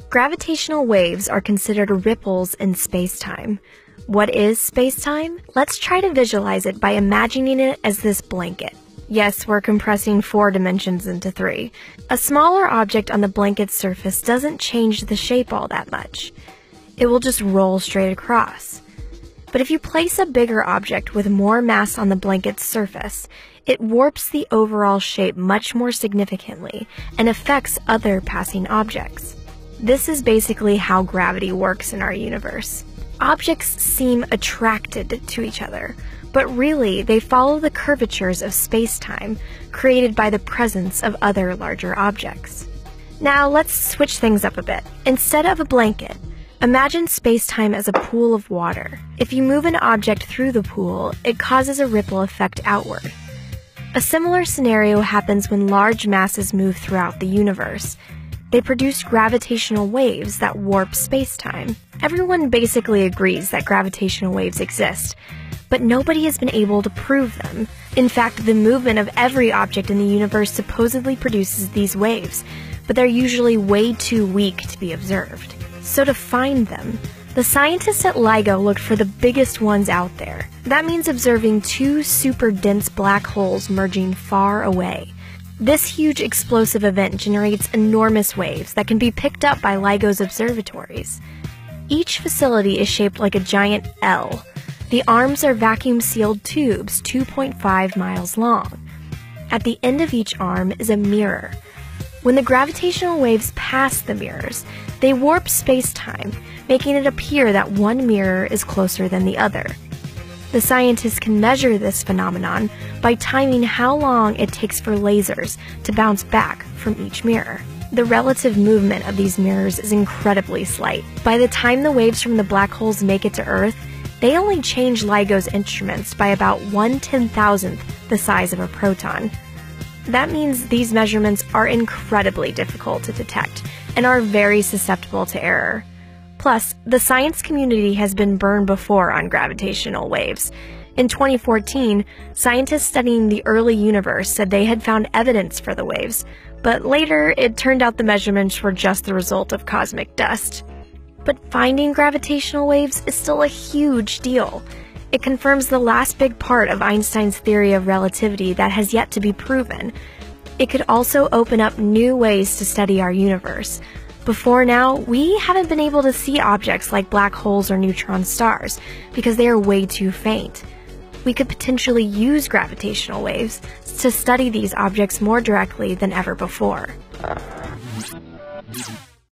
Gravitational waves are considered ripples in space-time. What is space-time? Let's try to visualize it by imagining it as this blanket. Yes, we're compressing 4 dimensions into 3. A smaller object on the blanket's surface doesn't change the shape all that much. It will just roll straight across. But if you place a bigger object with more mass on the blanket's surface, it warps the overall shape much more significantly and affects other passing objects. This is basically how gravity works in our universe. Objects seem attracted to each other, but really they follow the curvatures of space-time created by the presence of other larger objects. Now let's switch things up a bit. Instead of a blanket, imagine space-time as a pool of water. If you move an object through the pool, it causes a ripple effect outward. A similar scenario happens when large masses move throughout the universe. They produce gravitational waves that warp space-time. Everyone basically agrees that gravitational waves exist, but nobody has been able to prove them. In fact, the movement of every object in the universe supposedly produces these waves, but they're usually way too weak to be observed. So to find them, the scientists at LIGO looked for the biggest ones out there. That means observing 2 super dense black holes merging far away. This huge explosive event generates enormous waves that can be picked up by LIGO's observatories. Each facility is shaped like a giant L. The arms are vacuum-sealed tubes 2.5 miles long. At the end of each arm is a mirror. When the gravitational waves pass the mirrors, they warp space-time, making it appear that one mirror is closer than the other. The scientists can measure this phenomenon by timing how long it takes for lasers to bounce back from each mirror. The relative movement of these mirrors is incredibly slight. By the time the waves from the black holes make it to Earth, they only change LIGO's instruments by about 1/10,000th the size of a proton. That means these measurements are incredibly difficult to detect and are very susceptible to error. Plus, the science community has been burned before on gravitational waves. In 2014, scientists studying the early universe said they had found evidence for the waves, but later it turned out the measurements were just the result of cosmic dust. But finding gravitational waves is still a huge deal. It confirms the last big part of Einstein's theory of relativity that has yet to be proven. It could also open up new ways to study our universe. Before now, we haven't been able to see objects like black holes or neutron stars because they are way too faint. We could potentially use gravitational waves to study these objects more directly than ever before.